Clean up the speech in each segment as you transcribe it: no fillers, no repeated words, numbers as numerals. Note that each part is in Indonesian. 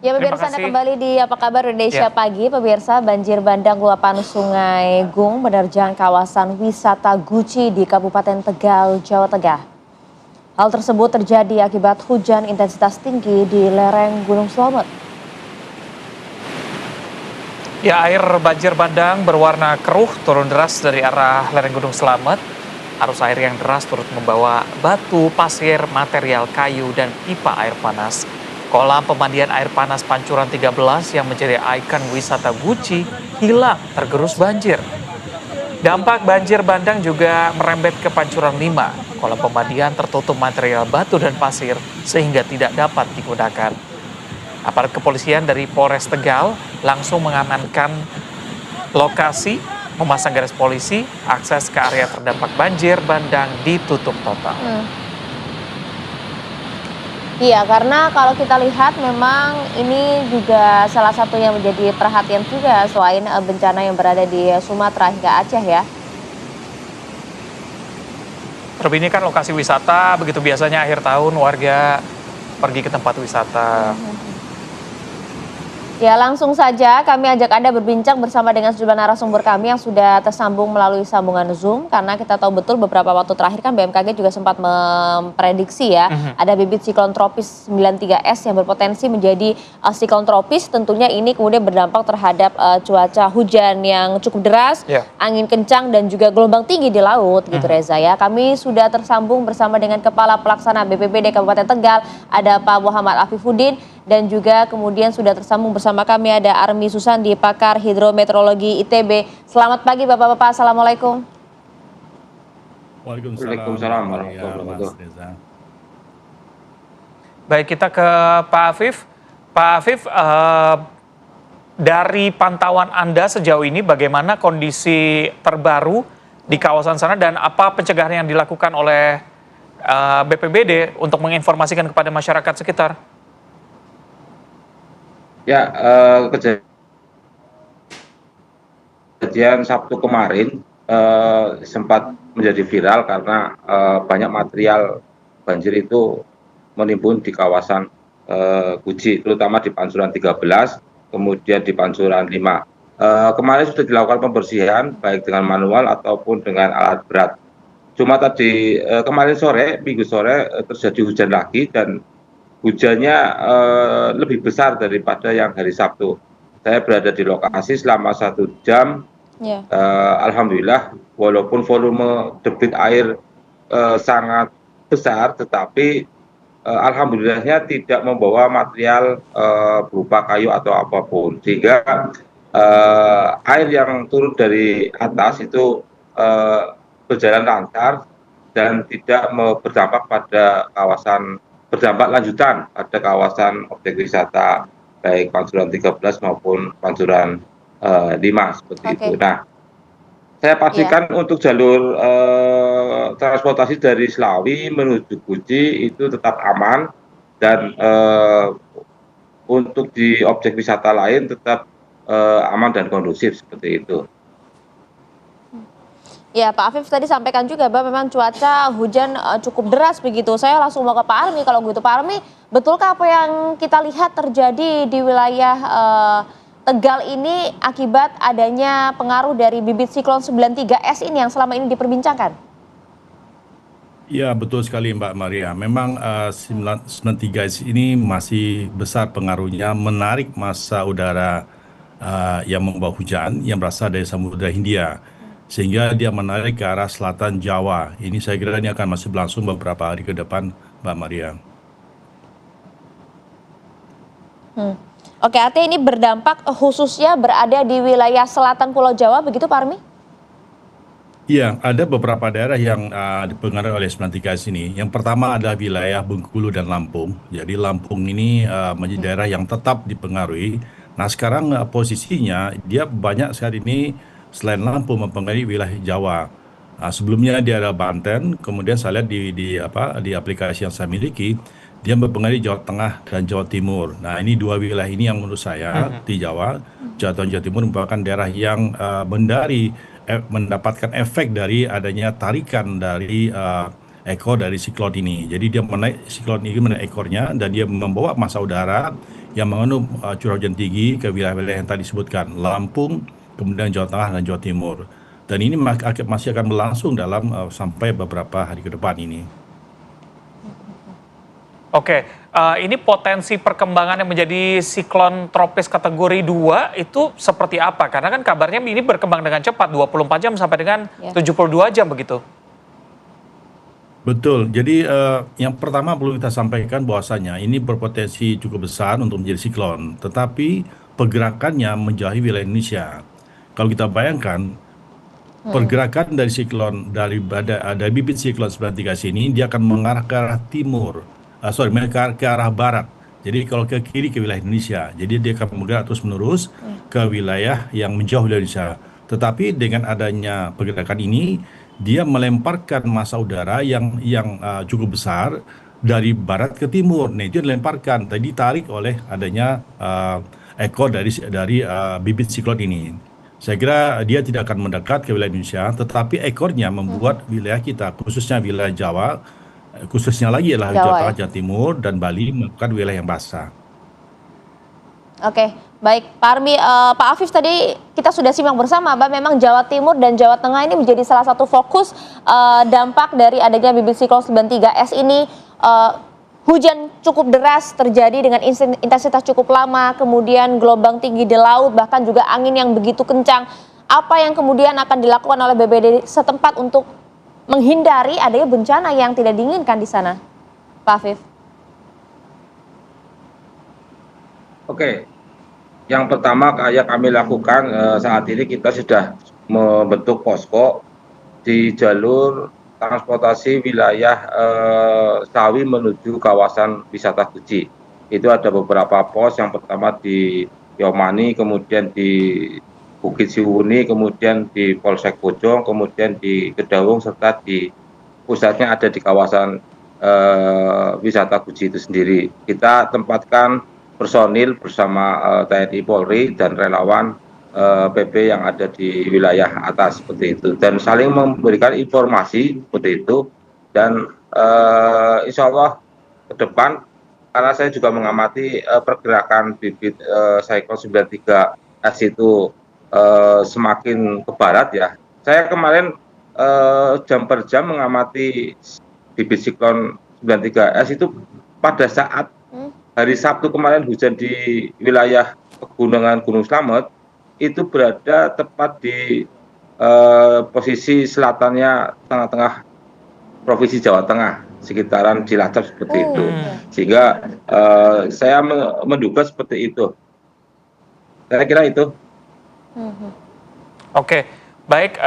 Ya Terima pemirsa, Anda kasih. kembali di Apa Kabar Indonesia Ya. Pagi. Pemirsa, banjir bandang luapan Sungai Gung menerjang kawasan wisata Guci di Kabupaten Tegal, Jawa Tengah. Hal tersebut terjadi akibat hujan intensitas tinggi di lereng Gunung Slamet. Ya, air banjir bandang berwarna keruh turun deras dari arah lereng Gunung Slamet. Arus air yang deras turut membawa batu, pasir, material kayu, dan pipa air panas. Kolam pemandian air panas Pancuran 13 yang menjadi ikon wisata Guci hilang tergerus banjir. Dampak banjir bandang juga merembet ke Pancuran 5. Kolam pemandian tertutup material batu dan pasir sehingga tidak dapat digunakan. Aparat kepolisian dari Polres Tegal langsung mengamankan lokasi, memasang garis polisi, akses ke area terdampak banjir bandang ditutup total. Iya, karena kalau kita lihat memang ini juga salah satu yang menjadi perhatian juga selain bencana yang berada di Sumatera hingga Aceh ya. Terlebih ini kan lokasi wisata, begitu biasanya akhir tahun warga pergi ke tempat wisata. Ya, langsung saja kami ajak Anda berbincang bersama dengan sejumlah narasumber kami yang sudah tersambung melalui sambungan Zoom. Karena kita tahu betul beberapa waktu terakhir kan BMKG juga sempat memprediksi ya, ada bibit siklon tropis 93S yang berpotensi menjadi siklon tropis. Tentunya ini kemudian berdampak terhadap cuaca hujan yang cukup deras, angin kencang dan juga gelombang tinggi di laut gitu Reza ya. Kami sudah tersambung bersama dengan Kepala Pelaksana BPBD Kabupaten Tegal, ada Pak Muhammad Afifuddin. Dan juga kemudian sudah tersambung bersama kami ada Armi Susandi, pakar hidrometeorologi ITB. Selamat pagi Bapak-Bapak, Assalamualaikum. Waalaikumsalam warahmatullahi wabarakatuh. Baik, kita ke Pak Afif. Pak Afif, dari pantauan Anda sejauh ini bagaimana kondisi terbaru di kawasan sana dan apa pencegahan yang dilakukan oleh BPBD untuk menginformasikan kepada masyarakat sekitar? Ya, kejadian Sabtu kemarin sempat menjadi viral karena banyak material banjir itu menimbun di kawasan Guci, terutama di Pancuran 13, kemudian di Pancuran 5. Kemarin sudah dilakukan pembersihan baik dengan manual ataupun dengan alat berat. Cuma tadi kemarin sore, minggu sore terjadi hujan lagi dan hujannya lebih besar daripada yang hari Sabtu. Saya berada di lokasi selama 1 jam. Alhamdulillah, walaupun volume debit air sangat besar, tetapi alhamdulillahnya tidak membawa material berupa kayu atau apapun. Sehingga air yang turun dari atas itu berjalan lancar dan tidak berdampak pada berdampak lanjutan pada kawasan objek wisata baik Pancuran 13 maupun Pancuran 5 seperti itu. Nah, saya pastikan untuk jalur transportasi dari Slawi menuju Guci itu tetap aman dan untuk di objek wisata lain tetap aman dan kondusif seperti itu. Ya, Pak Afif tadi sampaikan juga bahwa memang cuaca hujan cukup deras begitu. Saya langsung mau ke Pak Armi kalau begitu. Pak Armi, betulkah apa yang kita lihat terjadi di wilayah Tegal ini akibat adanya pengaruh dari bibit siklon 93S ini yang selama ini diperbincangkan? Ya, betul sekali Mbak Maria. Memang 93S ini masih besar pengaruhnya, menarik massa udara yang membawa hujan yang berasal dari Samudra Hindia. Sehingga dia menarik ke arah selatan Jawa. Ini saya kira ini akan masih berlangsung beberapa hari ke depan, Mbak Maria. Oke, artinya ini berdampak khususnya berada di wilayah selatan Pulau Jawa, begitu Pak Armi? Iya, ada beberapa daerah yang dipengaruhi oleh 93S ini. Yang pertama adalah wilayah Bengkulu dan Lampung. Jadi Lampung ini menjadi daerah yang tetap dipengaruhi. Nah sekarang posisinya dia banyak saat ini selain Lampung mempengaruhi wilayah Jawa. Sebelumnya dia ada Banten, kemudian saya lihat di aplikasi yang saya miliki, dia mempengaruhi Jawa Tengah dan Jawa Timur. Nah ini dua wilayah ini yang menurut saya di Jawa Tengah, Jawa Timur merupakan daerah yang mendapatkan efek dari adanya tarikan dari ekor dari siklon ini. Jadi dia siklon ini menaik ekornya dan dia membawa massa udara yang mengandung curah hujan tinggi ke wilayah-wilayah yang tadi disebutkan, Lampung, kemudian Jawa Tengah dan Jawa Timur. Dan ini masih akan berlangsung dalam sampai beberapa hari ke depan ini. Oke, ini potensi perkembangan yang menjadi siklon tropis kategori 2 itu seperti apa? Karena kan kabarnya ini berkembang dengan cepat, 24 jam sampai dengan 72 jam begitu. Betul. Jadi yang pertama perlu kita sampaikan bahwasanya ini berpotensi cukup besar untuk menjadi siklon, tetapi pergerakannya menjauhi wilayah Indonesia. Kalau kita bayangkan pergerakan dari siklon dari bibit siklon 93 sini dia akan mengarah ke arah timur, mengarah ke arah barat. Jadi kalau ke kiri ke wilayah Indonesia, jadi dia akan bergerak terus menerus ke wilayah yang menjauh dari Indonesia. Tetapi dengan adanya pergerakan ini, dia melemparkan massa udara yang cukup besar dari barat ke timur. Nah itu dilemparkan, tadi ditarik oleh adanya ekor dari bibit siklon ini. Saya kira dia tidak akan mendekat ke wilayah Indonesia, tetapi ekornya membuat wilayah kita, khususnya wilayah Jawa, khususnya lagi adalah Jawa Tengah, Jawa Timur, dan Bali merupakan wilayah yang basah. Oke, baik Pak Armi, Pak Afif tadi kita sudah simak bersama bahwa memang Jawa Timur dan Jawa Tengah ini menjadi salah satu fokus dampak dari adanya bibit siklon 93S ini. Hujan cukup deras terjadi dengan intensitas cukup lama, kemudian gelombang tinggi di laut, bahkan juga angin yang begitu kencang. Apa yang kemudian akan dilakukan oleh BPBD setempat untuk menghindari adanya bencana yang tidak diinginkan di sana, Pak Afif? Oke, yang pertama yang kami lakukan saat ini kita sudah membentuk posko di jalur transportasi wilayah Sawi menuju kawasan wisata Guji. Itu ada beberapa pos, yang pertama di Yomani, kemudian di Bukit Siwuni, kemudian di Polsek Bojong, kemudian di Kedawung, serta di pusatnya ada di kawasan wisata Guji itu sendiri. Kita tempatkan personil bersama TNI Polri dan relawan PP yang ada di wilayah atas seperti itu, dan saling memberikan informasi seperti itu. Dan insya Allah ke depan, karena saya juga mengamati pergerakan bibit siklon 93S itu semakin ke barat ya. Saya kemarin jam per jam mengamati bibit siklon 93S itu pada saat hari Sabtu kemarin hujan di wilayah pegunungan Gunung Slamet itu berada tepat di posisi selatannya tengah-tengah Provinsi Jawa Tengah, sekitaran Cilacap seperti itu. Sehingga saya menduga seperti itu. Saya kira itu. Oke. Baik,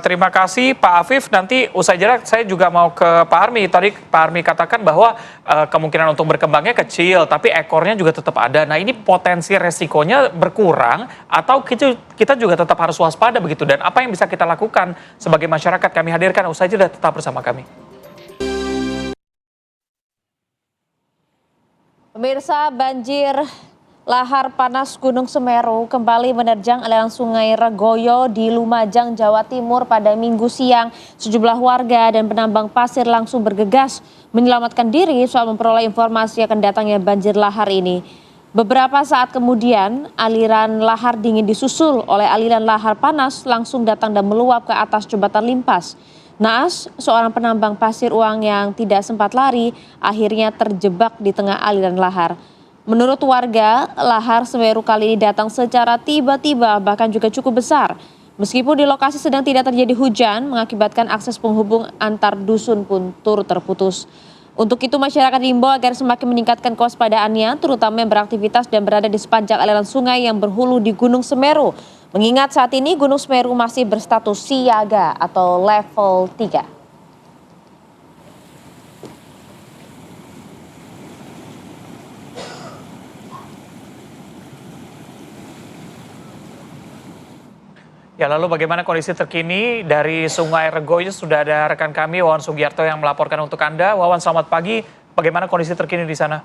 terima kasih Pak Afif. Nanti usai jeda saya juga mau ke Pak Armi. Tadi Pak Armi katakan bahwa kemungkinan untuk berkembangnya kecil, tapi ekornya juga tetap ada. Nah ini potensi resikonya berkurang atau kita juga tetap harus waspada begitu? Dan apa yang bisa kita lakukan sebagai masyarakat? Kami hadirkan usai jeda, tetap bersama kami. Pemirsa, banjir lahar panas Gunung Semeru kembali menerjang aliran Sungai Regoyo di Lumajang, Jawa Timur pada Minggu siang. Sejumlah warga dan penambang pasir langsung bergegas menyelamatkan diri soal memperoleh informasi akan datangnya banjir lahar ini. Beberapa saat kemudian, aliran lahar dingin disusul oleh aliran lahar panas langsung datang dan meluap ke atas jembatan Limpas. Naas, seorang penambang pasir uang yang tidak sempat lari, akhirnya terjebak di tengah aliran lahar. Menurut warga, lahar Semeru kali ini datang secara tiba-tiba bahkan juga cukup besar. Meskipun di lokasi sedang tidak terjadi hujan, mengakibatkan akses penghubung antar dusun pun turut terputus. Untuk itu masyarakat diimbau agar semakin meningkatkan kewaspadaannya, terutama yang beraktivitas dan berada di sepanjang aliran sungai yang berhulu di Gunung Semeru. Mengingat saat ini Gunung Semeru masih berstatus siaga atau level 3. Ya, lalu bagaimana kondisi terkini dari Sungai Regoyo? Sudah ada rekan kami Wawan Sugiarto yang melaporkan untuk Anda. Wawan, selamat pagi. Bagaimana kondisi terkini di sana?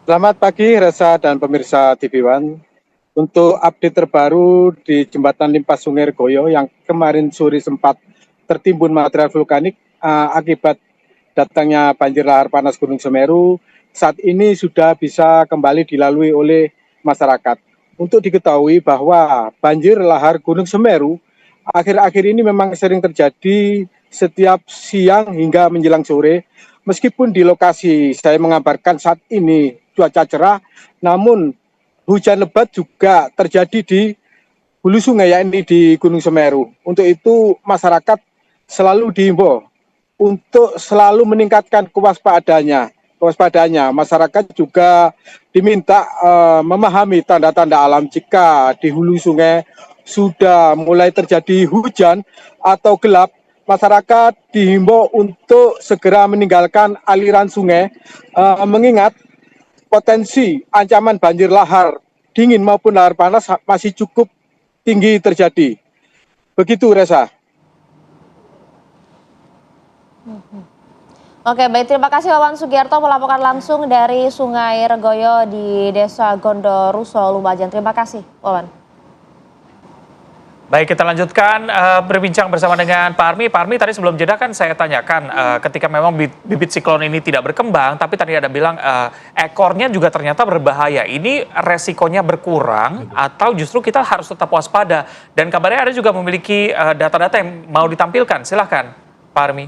Selamat pagi Reza dan pemirsa TV One. Untuk update terbaru di jembatan Limpas Sungai Regoyo yang kemarin sore sempat tertimbun material vulkanik akibat datangnya banjir lahar panas Gunung Semeru, saat ini sudah bisa kembali dilalui oleh masyarakat. Untuk diketahui bahwa banjir lahar Gunung Semeru akhir-akhir ini memang sering terjadi setiap siang hingga menjelang sore. Meskipun di lokasi saya mengabarkan saat ini cuaca cerah, namun hujan lebat juga terjadi di hulu sungai, yakni di Gunung Semeru. Untuk itu masyarakat selalu diimbau untuk selalu meningkatkan kewaspadaannya. Masyarakat juga diminta memahami tanda-tanda alam jika di hulu sungai sudah mulai terjadi hujan atau gelap. Masyarakat dihimbau untuk segera meninggalkan aliran sungai, mengingat potensi ancaman banjir lahar dingin maupun lahar panas masih cukup tinggi terjadi. Begitu, Reza. Oke, baik, terima kasih Wawan Sugiarto melaporkan langsung dari Sungai Regoyo di Desa Gondoruso, Lumajang. Terima kasih, Wawan. Baik, kita lanjutkan berbincang bersama dengan Pak Armi. Pak Armi, tadi sebelum jeda kan saya tanyakan ketika memang bibit siklon ini tidak berkembang, tapi tadi ada bilang ekornya juga ternyata berbahaya. Ini resikonya berkurang atau justru kita harus tetap waspada? Dan kabarnya ada juga memiliki data-data yang mau ditampilkan. Silahkan, Pak Armi.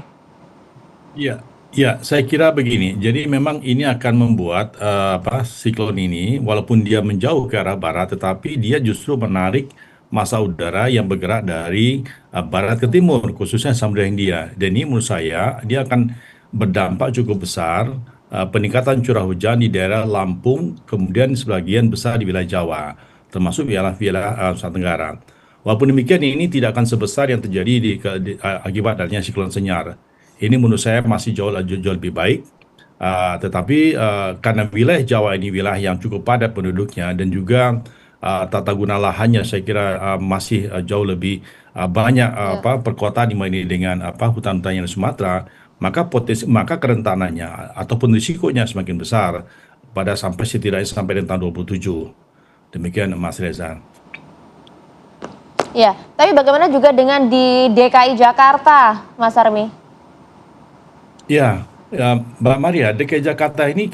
Iya, ya, saya kira begini. Jadi memang ini akan membuat siklon ini, walaupun dia menjauh ke arah barat, tetapi dia justru menarik massa udara yang bergerak dari barat ke timur, khususnya Samudra Hindia. Dan ini menurut saya dia akan berdampak cukup besar peningkatan curah hujan di daerah Lampung, kemudian sebagian besar di wilayah Jawa, termasuk wilayah Nusa Tenggara. Walaupun demikian ini tidak akan sebesar yang terjadi akibat adanya siklon Senyar. Ini menurut saya masih jauh lebih baik. Tetapi karena wilayah Jawa ini wilayah yang cukup padat penduduknya dan juga tata guna lahannya saya kira masih jauh lebih banyak perkotaan dibanding dengan hutan-hutan yang di Sumatera, maka kerentanannya ataupun risikonya semakin besar pada setidaknya sampai dengan tahun 2027. Demikian Mas Reza. Ya, tapi bagaimana juga dengan di DKI Jakarta, Mas Armi? Ya, Mbak Maria, DKI Jakarta ini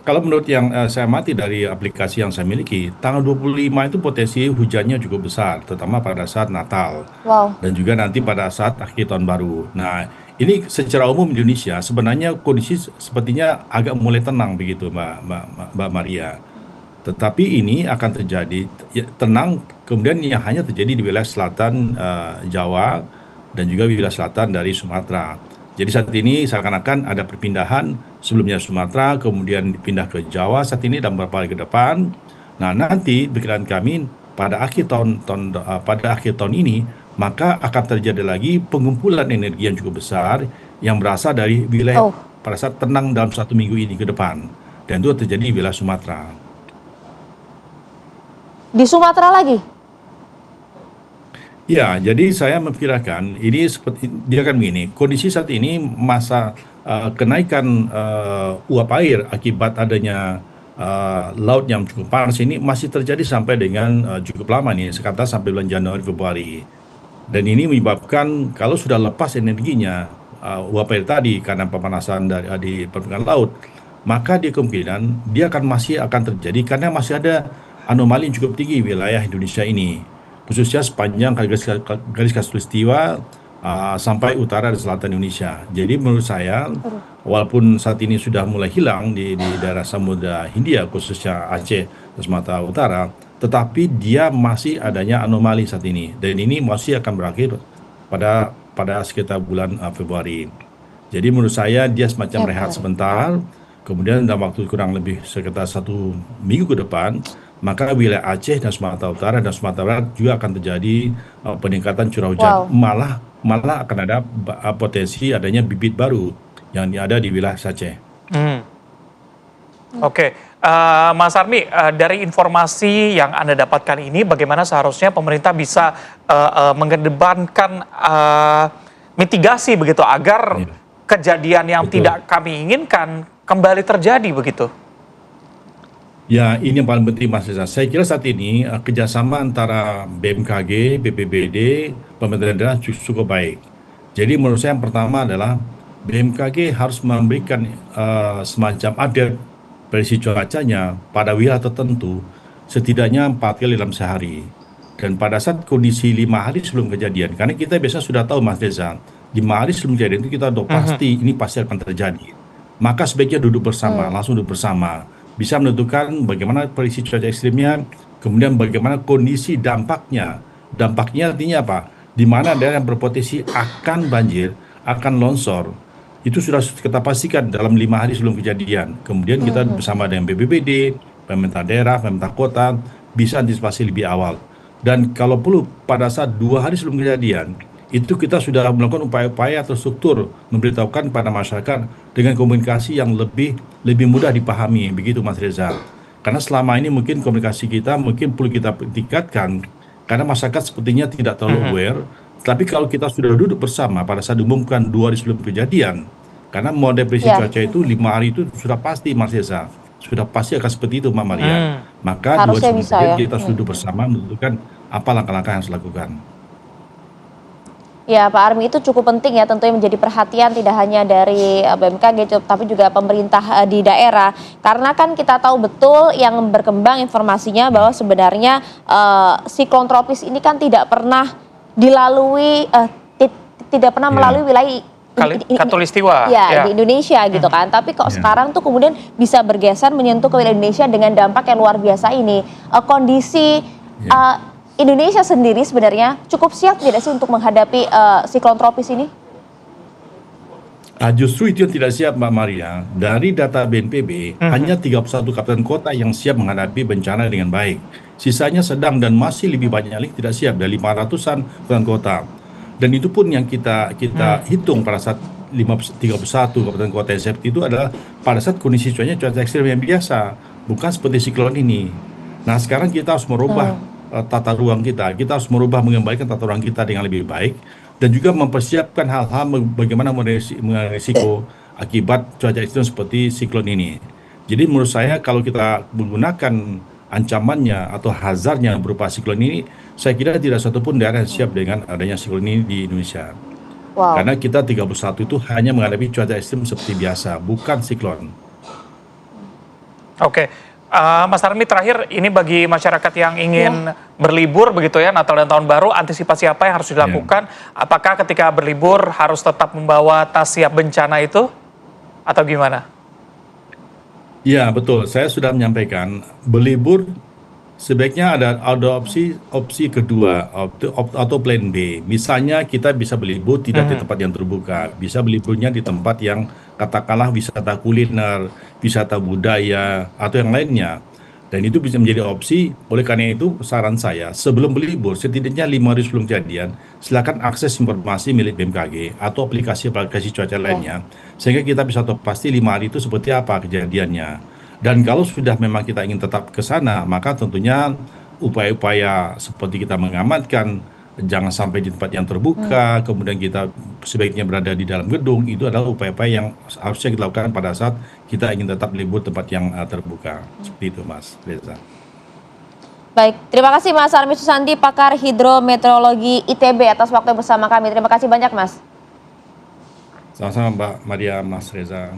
kalau menurut yang saya amati dari aplikasi yang saya miliki, tanggal 25 itu potensi hujannya cukup besar, terutama pada saat Natal. Wow. Dan juga nanti pada saat akhir tahun baru. Nah, ini secara umum di Indonesia sebenarnya kondisi sepertinya agak mulai tenang begitu, Mbak Maria. Tetapi ini akan terjadi tenang, kemudian yang hanya terjadi di wilayah selatan Jawa dan juga wilayah selatan dari Sumatera. Jadi saat ini seakan-akan ada perpindahan, sebelumnya Sumatera, kemudian pindah ke Jawa saat ini dan beberapa hari ke depan. Nah, nanti pikiran kami pada akhir tahun ini, maka akan terjadi lagi pengumpulan energi yang cukup besar yang berasal dari wilayah pada saat tenang dalam 1 minggu ini ke depan. Dan itu terjadi di wilayah Sumatera. Di Sumatera lagi? Ya, jadi saya memperkirakan ini seperti dia kan begini, kondisi saat ini masa kenaikan uap air akibat adanya laut yang cukup panas ini masih terjadi sampai dengan cukup lama nih, sekitar sampai bulan Januari Februari. Dan ini menyebabkan kalau sudah lepas energinya uap air tadi karena pemanasan di permukaan laut, maka dia kemungkinan dia masih akan terjadi karena masih ada anomali yang cukup tinggi wilayah Indonesia ini, khususnya sepanjang garis khatulistiwa sampai utara dan selatan Indonesia. Jadi menurut saya, walaupun saat ini sudah mulai hilang di daerah Samudra Hindia, khususnya Aceh dan Sumatera Utara, tetapi dia masih adanya anomali saat ini. Dan ini masih akan berakhir pada sekitar bulan Februari. Jadi menurut saya dia semacam rehat sebentar, kemudian dalam waktu kurang lebih sekitar 1 minggu ke depan, maka wilayah Aceh dan Sumatera Utara dan Sumatera Barat juga akan terjadi peningkatan curah hujan. Malah akan ada potensi adanya bibit baru yang ada di wilayah Aceh. Oke, Mas Armi, dari informasi yang Anda dapatkan ini, bagaimana seharusnya pemerintah bisa mengedepankan mitigasi begitu agar kejadian yang tidak kami inginkan kembali terjadi begitu? Ya, ini yang paling penting Mas Reza. Saya kira saat ini kerjasama antara BMKG, BPBD, pemerintah daerah cukup baik. Jadi menurut saya yang pertama adalah BMKG harus memberikan semacam update prediksi cuacanya pada wilayah tertentu setidaknya 4 kali dalam sehari. Dan pada saat kondisi 5 hari sebelum kejadian, karena kita biasa sudah tahu Mas Reza, 5 hari sebelum kejadian itu kita udah pasti ini pasti akan terjadi. Maka sebaiknya duduk bersama, langsung duduk bersama. Bisa menentukan bagaimana prediksi cuaca ekstrimnya, kemudian bagaimana kondisi dampaknya. Dampaknya artinya apa? Di mana daerah yang berpotensi akan banjir, akan longsor, itu sudah kita pastikan dalam 5 hari sebelum kejadian. Kemudian kita bersama dengan BPBD, pemerintah daerah, pemerintah kota, bisa antisipasi lebih awal. Dan kalau perlu pada saat 2 hari sebelum kejadian, itu kita sudah melakukan upaya-upaya terstruktur memberitahukan pada masyarakat dengan komunikasi yang lebih mudah dipahami, begitu Mas Reza. Karena selama ini mungkin komunikasi kita mungkin perlu kita tingkatkan, karena masyarakat sepertinya tidak terlalu aware. Tapi kalau kita sudah duduk bersama pada saat diumumkan 2 hari sebelum kejadian, karena model prediksi Ya, cuaca itu 5 hari itu sudah pasti Mas Reza, sudah pasti akan seperti itu Mbak Maria. Maka 2 hari harusnya sebelum bisa kejadian ya. kita harus duduk bersama menentukan apa langkah-langkah yang harus dilakukan. Ya, Pak Armi, itu cukup penting ya, tentunya menjadi perhatian tidak hanya dari BMKG tapi juga pemerintah di daerah. Karena kan kita tahu betul yang berkembang informasinya bahwa sebenarnya siklon tropis ini kan tidak pernah dilalui tidak pernah Ya. melalui wilayah Katulistiwa. ya, di Indonesia gitu kan. Tapi kok Ya. sekarang tuh kemudian bisa bergeser menyentuh ke wilayah Indonesia dengan dampak yang luar biasa ini. Kondisi Ya. Indonesia sendiri sebenarnya cukup siap tidak sih untuk menghadapi siklon tropis ini? Justru itu yang tidak siap Mbak Maria. Dari data BNPB, hanya 31 kabupaten kota yang siap menghadapi bencana dengan baik. Sisanya sedang dan masih lebih banyak lagi tidak siap, dari 500-an kabupaten kota. Dan itu pun yang kita hitung pada saat 31 kabupaten kota yang siap itu adalah pada saat kondisi cuaca ekstrim yang biasa, bukan seperti siklon ini. Nah sekarang kita harus merubah tata ruang kita harus merubah mengembalikan tata ruang kita dengan lebih baik, dan juga mempersiapkan hal-hal bagaimana meresiko akibat cuaca ekstrim seperti siklon ini. Jadi menurut saya kalau kita menggunakan ancamannya atau hazardnya berupa siklon ini, saya kira tidak satupun daerah yang siap dengan adanya siklon ini di Indonesia. Wow. Karena kita 31 itu hanya menghadapi cuaca ekstrim seperti biasa, bukan siklon. Oke. Mas Armi, terakhir ini bagi masyarakat yang ingin berlibur begitu ya, Natal dan Tahun Baru, antisipasi apa yang harus dilakukan? Apakah ketika berlibur harus tetap membawa tas siap bencana itu? Atau gimana? Ya betul, saya sudah menyampaikan berlibur sebaiknya ada opsi kedua atau plan B. Misalnya kita bisa berlibur tidak di tempat yang terbuka, bisa berliburnya di tempat yang katakanlah wisata kuliner, wisata budaya atau yang lainnya. Dan itu bisa menjadi opsi. Oleh karena itu saran saya sebelum berlibur setidaknya 5 hari sebelum kejadian silakan akses informasi milik BMKG atau aplikasi cuaca lainnya, sehingga kita bisa tahu pasti 5 hari itu seperti apa kejadiannya. Dan kalau sudah memang kita ingin tetap ke sana, maka tentunya upaya-upaya seperti kita mengamankan jangan sampai di tempat yang terbuka, kemudian kita sebaiknya berada di dalam gedung, itu adalah upaya-upaya yang harusnya kita lakukan pada saat kita ingin tetap libur tempat yang terbuka. Seperti itu Mas Reza. Baik, terima kasih Mas Armi Susandi, pakar hidrometeorologi ITB atas waktu bersama kami. Terima kasih banyak Mas. Sama-sama Mbak Maria, Mas Reza.